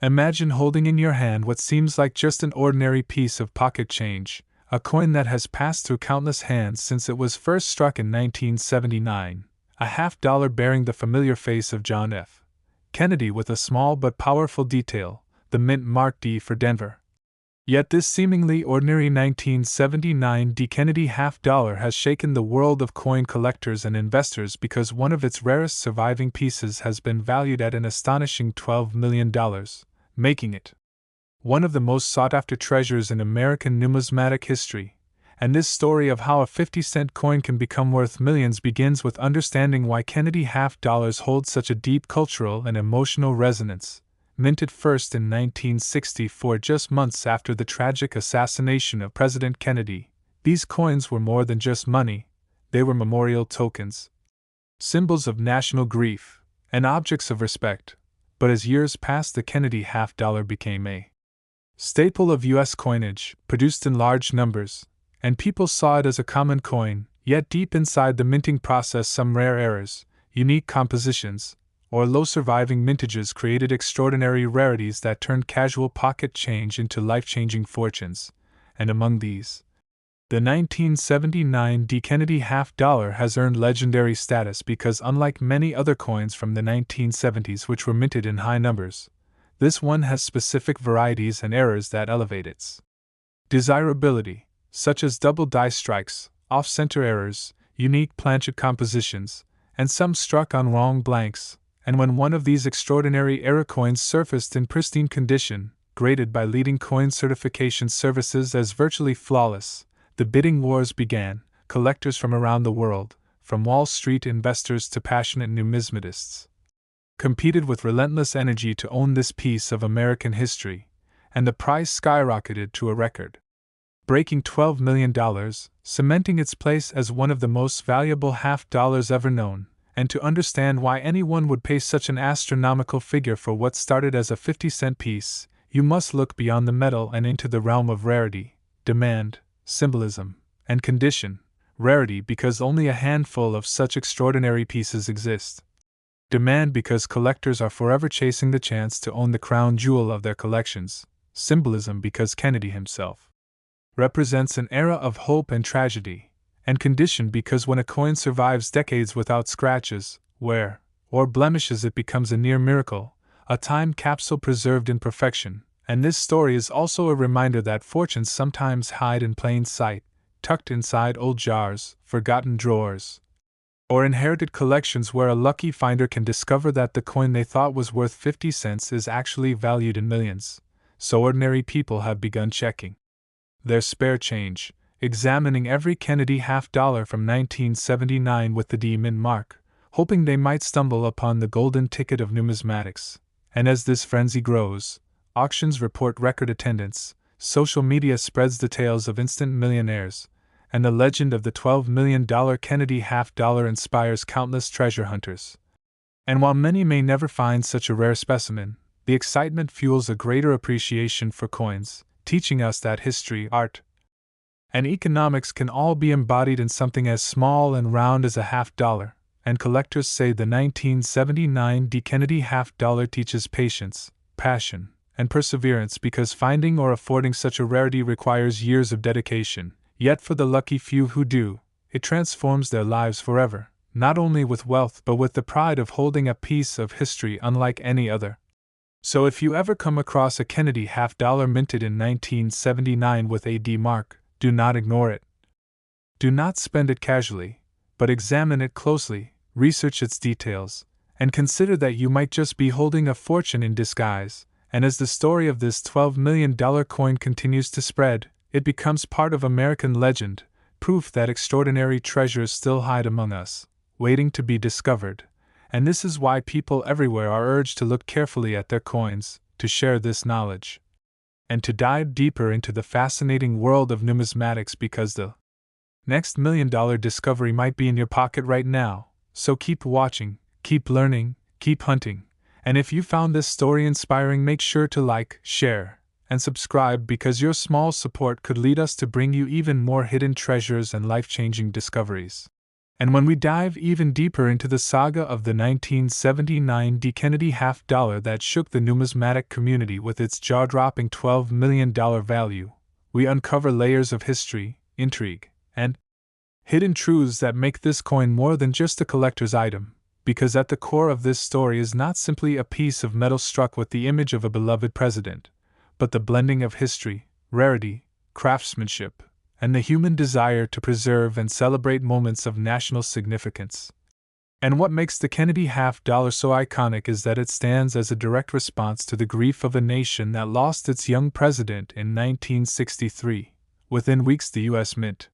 Imagine holding in your hand what seems like just an ordinary piece of pocket change, a coin that has passed through countless hands since it was first struck in 1979, a half-dollar bearing the familiar face of John F. Kennedy with a small but powerful detail, the mint Mark D for Denver. Yet this seemingly ordinary 1979 D. Kennedy half-dollar has shaken the world of coin collectors and investors because one of its rarest surviving pieces has been valued at an astonishing $12 million, making it one of the most sought-after treasures in American numismatic history. And this story of how a 50-cent coin can become worth millions begins with understanding why Kennedy half-dollars hold such a deep cultural and emotional resonance. Minted first in 1964, just months after the tragic assassination of President Kennedy, these coins were more than just money, they were memorial tokens, symbols of national grief, and objects of respect. But as years passed, the Kennedy half-dollar became a staple of U.S. coinage, produced in large numbers, and people saw it as a common coin, yet deep inside the minting process some rare errors, unique compositions, or low surviving mintages created extraordinary rarities that turned casual pocket change into life-changing fortunes, and among these, the 1979 D. Kennedy half-dollar has earned legendary status because unlike many other coins from the 1970s which were minted in high numbers, this one has specific varieties and errors that elevate its desirability, such as double die strikes, off-center errors, unique planchet compositions, and some struck on wrong blanks. And when one of these extraordinary error coins surfaced in pristine condition, graded by leading coin certification services as virtually flawless, the bidding wars began. Collectors from around the world, from Wall Street investors to passionate numismatists, competed with relentless energy to own this piece of American history, and the price skyrocketed to a record-breaking $12 million, cementing its place as one of the most valuable half-dollars ever known. And to understand why anyone would pay such an astronomical figure for what started as a 50-cent piece, you must look beyond the metal and into the realm of rarity, demand, symbolism, and condition. Rarity because only a handful of such extraordinary pieces exist. Demand because collectors are forever chasing the chance to own the crown jewel of their collections. Symbolism because Kennedy himself represents an era of hope and tragedy. And condition because when a coin survives decades without scratches, wear, or blemishes, it becomes a near miracle, a time capsule preserved in perfection. And this story is also a reminder that fortunes sometimes hide in plain sight, tucked inside old jars, forgotten drawers, or inherited collections where a lucky finder can discover that the coin they thought was worth 50 cents is actually valued in millions. So ordinary people have begun checking their spare change, examining every Kennedy half-dollar from 1979 with the D mint mark, hoping they might stumble upon the golden ticket of numismatics. And as this frenzy grows, auctions report record attendance, social media spreads the tales of instant millionaires, and the legend of the $12 million Kennedy half-dollar inspires countless treasure hunters. And while many may never find such a rare specimen, the excitement fuels a greater appreciation for coins, teaching us that history, art, and economics can all be embodied in something as small and round as a half-dollar, and collectors say the 1979 D. Kennedy half-dollar teaches patience, passion, and perseverance because finding or affording such a rarity requires years of dedication, yet for the lucky few who do, it transforms their lives forever, not only with wealth but with the pride of holding a piece of history unlike any other. So if you ever come across a Kennedy half-dollar minted in 1979 with a D mark, do not ignore it. Do not spend it casually, but examine it closely, research its details, and consider that you might just be holding a fortune in disguise. And as the story of this $12 million coin continues to spread, it becomes part of American legend, proof that extraordinary treasures still hide among us, waiting to be discovered. And this is why people everywhere are urged to look carefully at their coins, to share this knowledge, and to dive deeper into the fascinating world of numismatics because the next $1 million discovery might be in your pocket right now. So keep watching, keep learning, keep hunting. And if you found this story inspiring, make sure to like, share, and subscribe because your small support could lead us to bring you even more hidden treasures and life-changing discoveries. And when we dive even deeper into the saga of the 1979 D. Kennedy half-dollar that shook the numismatic community with its jaw-dropping $12 million value, we uncover layers of history, intrigue, and hidden truths that make this coin more than just a collector's item, because at the core of this story is not simply a piece of metal struck with the image of a beloved president, but the blending of history, rarity, craftsmanship, and the human desire to preserve and celebrate moments of national significance. And what makes the Kennedy half-dollar so iconic is that it stands as a direct response to the grief of a nation that lost its young president in 1963. Within weeks, the U.S. Mint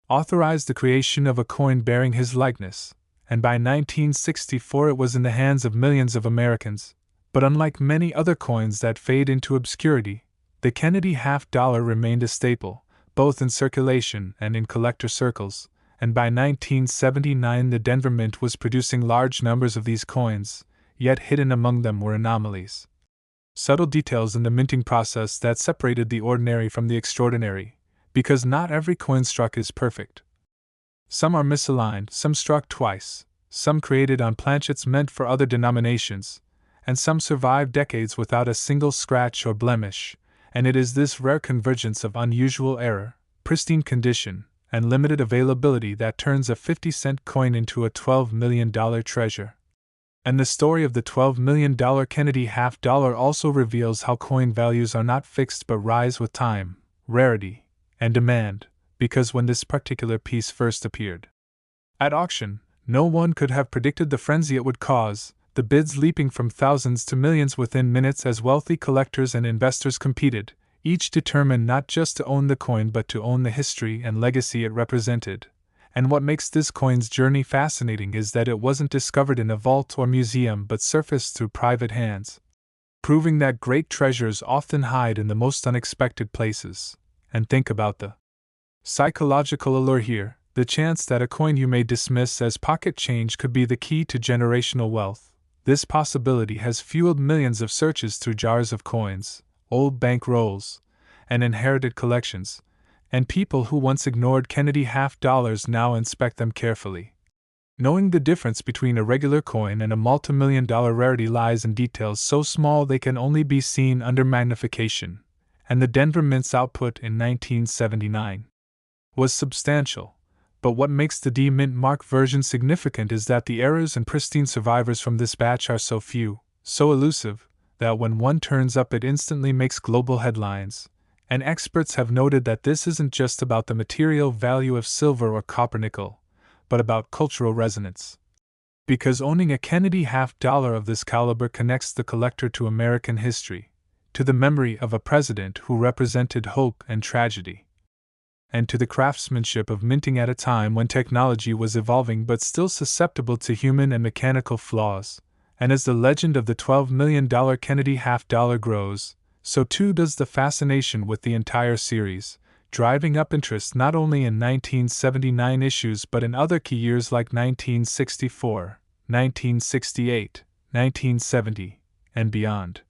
authorized the creation of a coin bearing his likeness, and by 1964 it was in the hands of millions of Americans. But unlike many other coins that fade into obscurity, the Kennedy half-dollar remained a staple, both in circulation and in collector circles, and by 1979 the Denver Mint was producing large numbers of these coins, yet hidden among them were anomalies. Subtle details in the minting process that separated the ordinary from the extraordinary, because not every coin struck is perfect. Some are misaligned, some struck twice, some created on planchets meant for other denominations, and some survive decades without a single scratch or blemish, and it is this rare convergence of unusual error, pristine condition, and limited availability that turns a 50-cent coin into a $12 million treasure. And the story of the $12 million Kennedy half-dollar also reveals how coin values are not fixed but rise with time, rarity, and demand, because when this particular piece first appeared at auction, no one could have predicted the frenzy it would cause, the bids leaping from thousands to millions within minutes as wealthy collectors and investors competed, each determined not just to own the coin but to own the history and legacy it represented. And what makes this coin's journey fascinating is that it wasn't discovered in a vault or museum but surfaced through private hands, proving that great treasures often hide in the most unexpected places. And think about the psychological allure here, the chance that a coin you may dismiss as pocket change could be the key to generational wealth. This possibility has fueled millions of searches through jars of coins, old bank rolls, and inherited collections, and people who once ignored Kennedy half-dollars now inspect them carefully. Knowing the difference between a regular coin and a multimillion-dollar rarity lies in details so small they can only be seen under magnification, and the Denver Mint's output in 1979 was substantial. But what makes the D-Mint Mark version significant is that the errors and pristine survivors from this batch are so few, so elusive, that when one turns up it instantly makes global headlines, and experts have noted that this isn't just about the material value of silver or copper nickel, but about cultural resonance. Because owning a Kennedy half-dollar of this caliber connects the collector to American history, to the memory of a president who represented hope and tragedy, and to the craftsmanship of minting at a time when technology was evolving but still susceptible to human and mechanical flaws. And as the legend of the $12 million Kennedy half-dollar grows, so too does the fascination with the entire series, driving up interest not only in 1979 issues but in other key years like 1964, 1968, 1970, and beyond.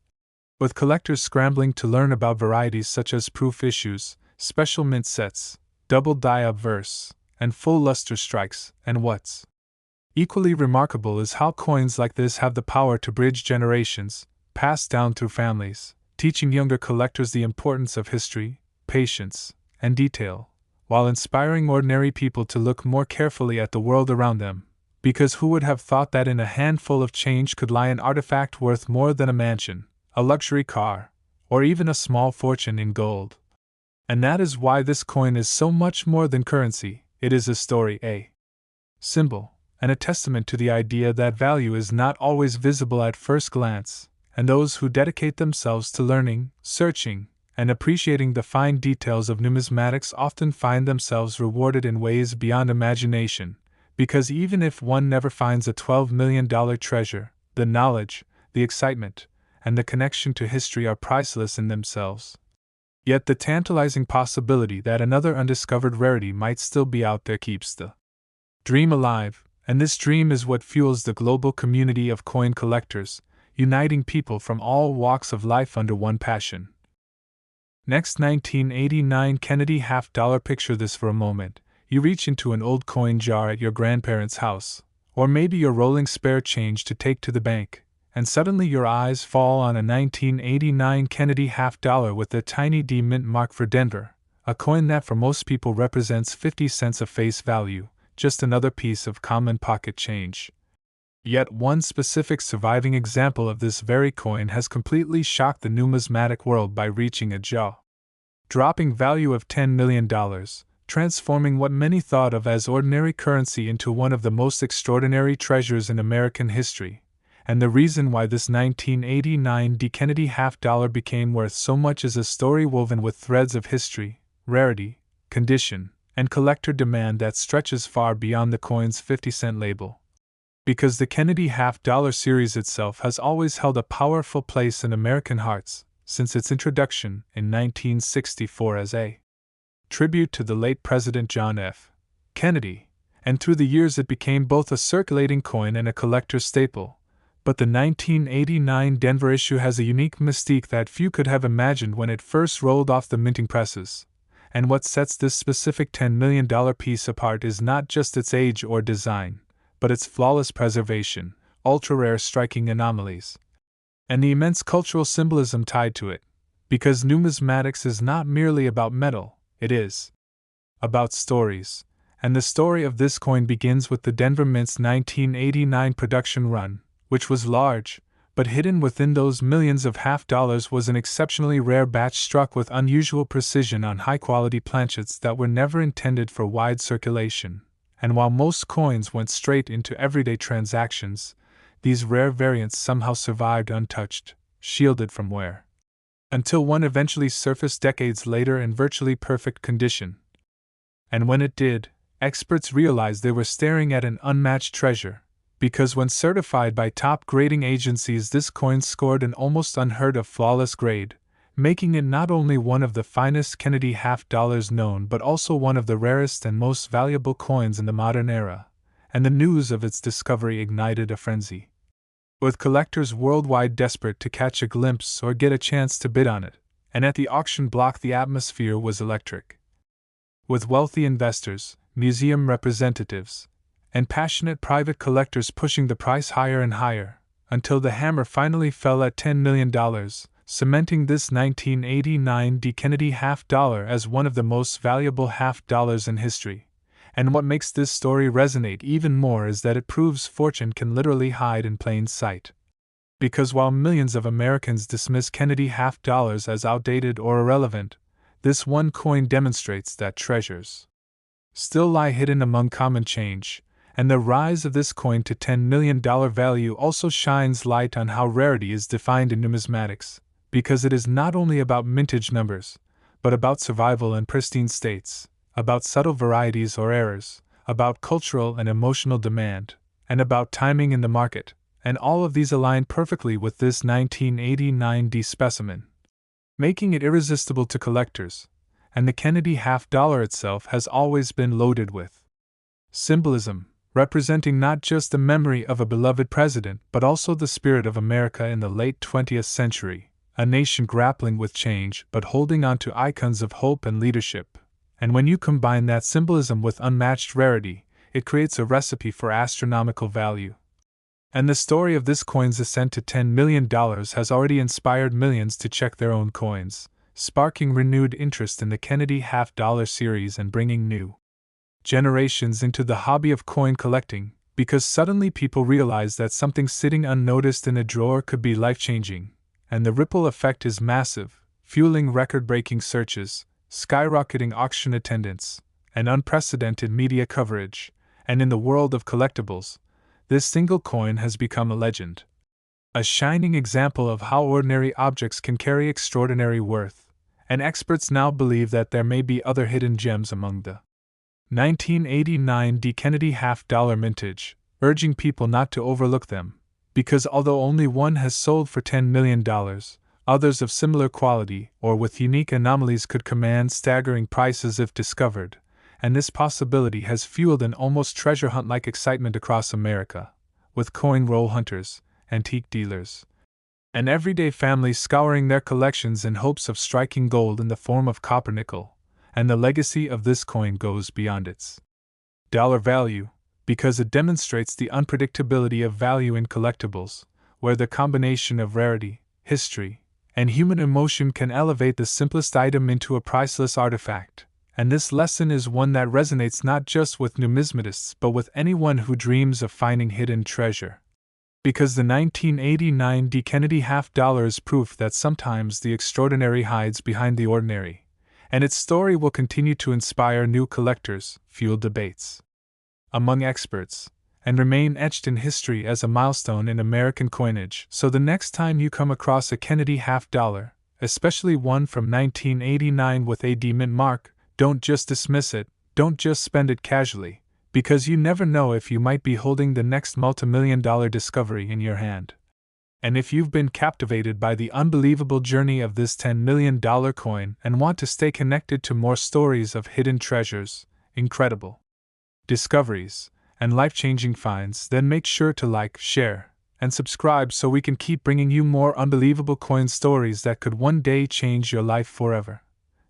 With collectors scrambling to learn about varieties such as proof issues, special mint sets, double die obverse, and full luster strikes, and what's equally remarkable is how coins like this have the power to bridge generations, passed down through families, teaching younger collectors the importance of history, patience, and detail, while inspiring ordinary people to look more carefully at the world around them, because who would have thought that in a handful of change could lie an artifact worth more than a mansion, a luxury car, or even a small fortune in gold? And that is why this coin is so much more than currency. It is a story, a symbol, and a testament to the idea that value is not always visible at first glance, and those who dedicate themselves to learning, searching, and appreciating the fine details of numismatics often find themselves rewarded in ways beyond imagination, because even if one never finds a $12 million treasure, the knowledge, the excitement, and the connection to history are priceless in themselves. Yet the tantalizing possibility that another undiscovered rarity might still be out there keeps the dream alive, and this dream is what fuels the global community of coin collectors, uniting people from all walks of life under one passion. Next, 1989 Kennedy half-dollar. Picture this for a moment. You reach into an old coin jar at your grandparents' house, or maybe you're rolling spare change to take to the bank, and suddenly your eyes fall on a 1989 Kennedy half-dollar with the tiny D mint mark for Denver, a coin that for most people represents 50 cents of face value, just another piece of common pocket change. Yet one specific surviving example of this very coin has completely shocked the numismatic world by reaching a jaw-dropping value of $10 million, transforming what many thought of as ordinary currency into one of the most extraordinary treasures in American history. And the reason why this 1989 D. Kennedy half-dollar became worth so much is a story woven with threads of history, rarity, condition, and collector demand that stretches far beyond the coin's 50-cent label. Because the Kennedy half-dollar series itself has always held a powerful place in American hearts, since its introduction in 1964 as a tribute to the late President John F. Kennedy, and through the years it became both a circulating coin and a collector's staple. But the 1989 Denver issue has a unique mystique that few could have imagined when it first rolled off the minting presses. And what sets this specific $10 million piece apart is not just its age or design, but its flawless preservation, ultra-rare striking anomalies, and the immense cultural symbolism tied to it. Because numismatics is not merely about metal, it is about stories. And the story of this coin begins with the Denver Mint's 1989 production run, which was large, but hidden within those millions of half-dollars was an exceptionally rare batch struck with unusual precision on high-quality planchets that were never intended for wide circulation. And while most coins went straight into everyday transactions, these rare variants somehow survived untouched, shielded from wear. Until one eventually surfaced decades later in virtually perfect condition. And when it did, experts realized they were staring at an unmatched treasure. Because when certified by top grading agencies, this coin scored an almost unheard of flawless grade, making it not only one of the finest Kennedy half-dollars known but also one of the rarest and most valuable coins in the modern era, and the news of its discovery ignited a frenzy. With collectors worldwide desperate to catch a glimpse or get a chance to bid on it, and at the auction block the atmosphere was electric. With wealthy investors, museum representatives, and passionate private collectors pushing the price higher and higher, until the hammer finally fell at $10 million, cementing this 1989 D. Kennedy half-dollar as one of the most valuable half-dollars in history. And what makes this story resonate even more is that it proves fortune can literally hide in plain sight. Because while millions of Americans dismiss Kennedy half-dollars as outdated or irrelevant, this one coin demonstrates that treasures still lie hidden among common change. And the rise of this coin to $10 million value also shines light on how rarity is defined in numismatics, because it is not only about mintage numbers, but about survival in pristine states, about subtle varieties or errors, about cultural and emotional demand, and about timing in the market, and all of these align perfectly with this 1989 D specimen, making it irresistible to collectors. And the Kennedy half-dollar itself has always been loaded with symbolism, representing not just the memory of a beloved president but also the spirit of America in the late 20th century, a nation grappling with change but holding on to icons of hope and leadership. And when you combine that symbolism with unmatched rarity, it creates a recipe for astronomical value. And the story of this coin's ascent to $10 million has already inspired millions to check their own coins, sparking renewed interest in the Kennedy half-dollar series and bringing new generations into the hobby of coin collecting, because suddenly people realize that something sitting unnoticed in a drawer could be life-changing, and the ripple effect is massive, fueling record-breaking searches, skyrocketing auction attendance, and unprecedented media coverage. And in the world of collectibles, this single coin has become a legend, a shining example of how ordinary objects can carry extraordinary worth, and experts now believe that there may be other hidden gems among the 1989 D. Kennedy half-dollar mintage, urging people not to overlook them, because although only one has sold for $10 million, others of similar quality or with unique anomalies could command staggering prices if discovered, and this possibility has fueled an almost treasure hunt-like excitement across America, with coin roll hunters, antique dealers, and everyday families scouring their collections in hopes of striking gold in the form of copper nickel, And the legacy of this coin goes beyond its dollar value, because it demonstrates the unpredictability of value in collectibles, where the combination of rarity, history, and human emotion can elevate the simplest item into a priceless artifact. And this lesson is one that resonates not just with numismatists but with anyone who dreams of finding hidden treasure. Because the 1989 D. Kennedy half-dollar is proof that sometimes the extraordinary hides behind the ordinary, and its story will continue to inspire new collectors, fuel debates among experts, and remain etched in history as a milestone in American coinage. So the next time you come across a Kennedy half-dollar, especially one from 1989 with a D mint mark, don't just dismiss it, don't just spend it casually, because you never know if you might be holding the next multimillion-dollar discovery in your hand. And if you've been captivated by the unbelievable journey of this $10 million coin and want to stay connected to more stories of hidden treasures, incredible discoveries, and life-changing finds, then make sure to like, share, and subscribe so we can keep bringing you more unbelievable coin stories that could one day change your life forever.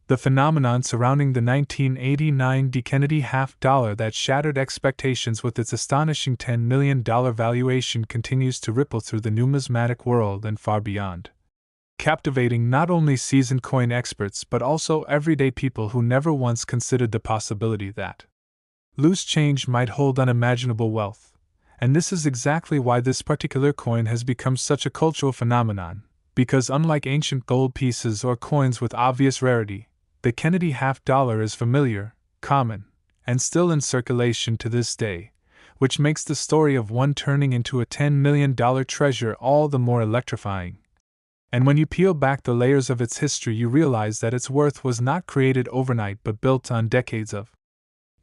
The phenomenon surrounding the 1989 D. Kennedy half-dollar that shattered expectations with its astonishing $10 million valuation continues to ripple through the numismatic world and far beyond, captivating not only seasoned coin experts but also everyday people who never once considered the possibility that loose change might hold unimaginable wealth. And this is exactly why this particular coin has become such a cultural phenomenon, because unlike ancient gold pieces or coins with obvious rarity, the Kennedy half-dollar is familiar, common, and still in circulation to this day, which makes the story of one turning into a $10 million treasure all the more electrifying. And when you peel back the layers of its history, you realize that its worth was not created overnight but built on decades of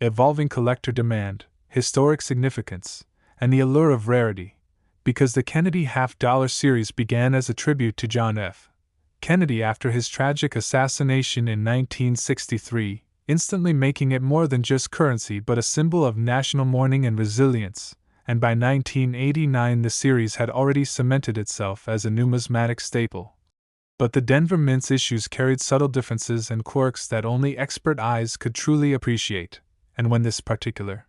evolving collector demand, historic significance, and the allure of rarity, because the Kennedy half-dollar series began as a tribute to John F. Kennedy after his tragic assassination in 1963, instantly making it more than just currency but a symbol of national mourning and resilience, and by 1989 the series had already cemented itself as a numismatic staple. But the Denver Mint's issues carried subtle differences and quirks that only expert eyes could truly appreciate, and when this particular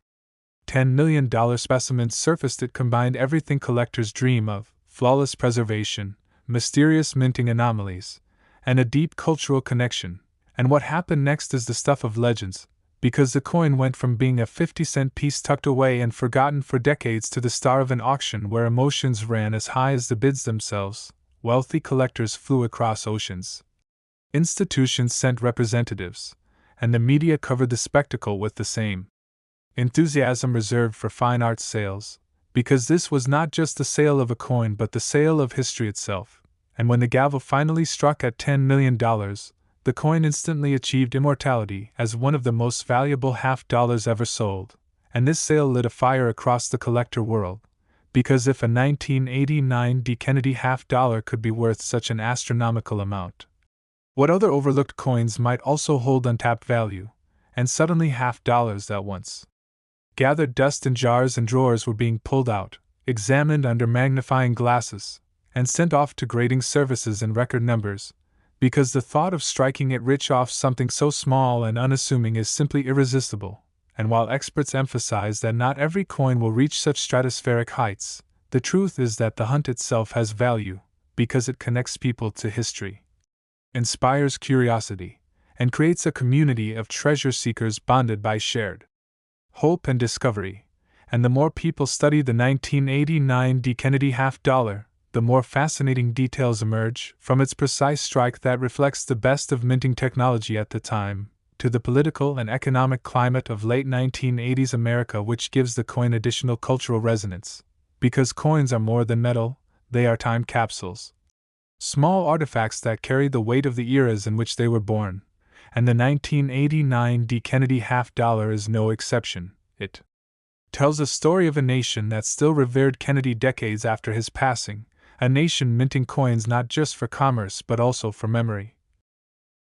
$10 million specimen surfaced, it combined everything collectors dream of: flawless preservation, mysterious minting anomalies, and a deep cultural connection. And what happened next is the stuff of legends, because the coin went from being a 50-cent piece tucked away and forgotten for decades to the star of an auction where emotions ran as high as the bids themselves. Wealthy collectors flew across oceans. Institutions sent representatives, and the media covered the spectacle with the same enthusiasm reserved for fine arts sales, because this was not just the sale of a coin but the sale of history itself. And when the gavel finally struck at $10 million, the coin instantly achieved immortality as one of the most valuable half-dollars ever sold. And this sale lit a fire across the collector world, because if a 1989 D. Kennedy half-dollar could be worth such an astronomical amount, what other overlooked coins might also hold untapped value? And suddenly half-dollars that once gathered dust in jars and drawers were being pulled out, examined under magnifying glasses, and sent off to grading services in record numbers, because the thought of striking it rich off something so small and unassuming is simply irresistible. And while experts emphasize that not every coin will reach such stratospheric heights, the truth is that the hunt itself has value, because it connects people to history, inspires curiosity, and creates a community of treasure seekers bonded by shared hope and discovery. And the more people study the 1989 D. Kennedy half-dollar, the more fascinating details emerge, from its precise strike that reflects the best of minting technology at the time, to the political and economic climate of late 1980s America, which gives the coin additional cultural resonance. Because coins are more than metal, they are time capsules. Small artifacts that carry the weight of the eras in which they were born. And the 1989 D. Kennedy half-dollar is no exception. It tells a story of a nation that still revered Kennedy decades after his passing, a nation minting coins not just for commerce but also for memory.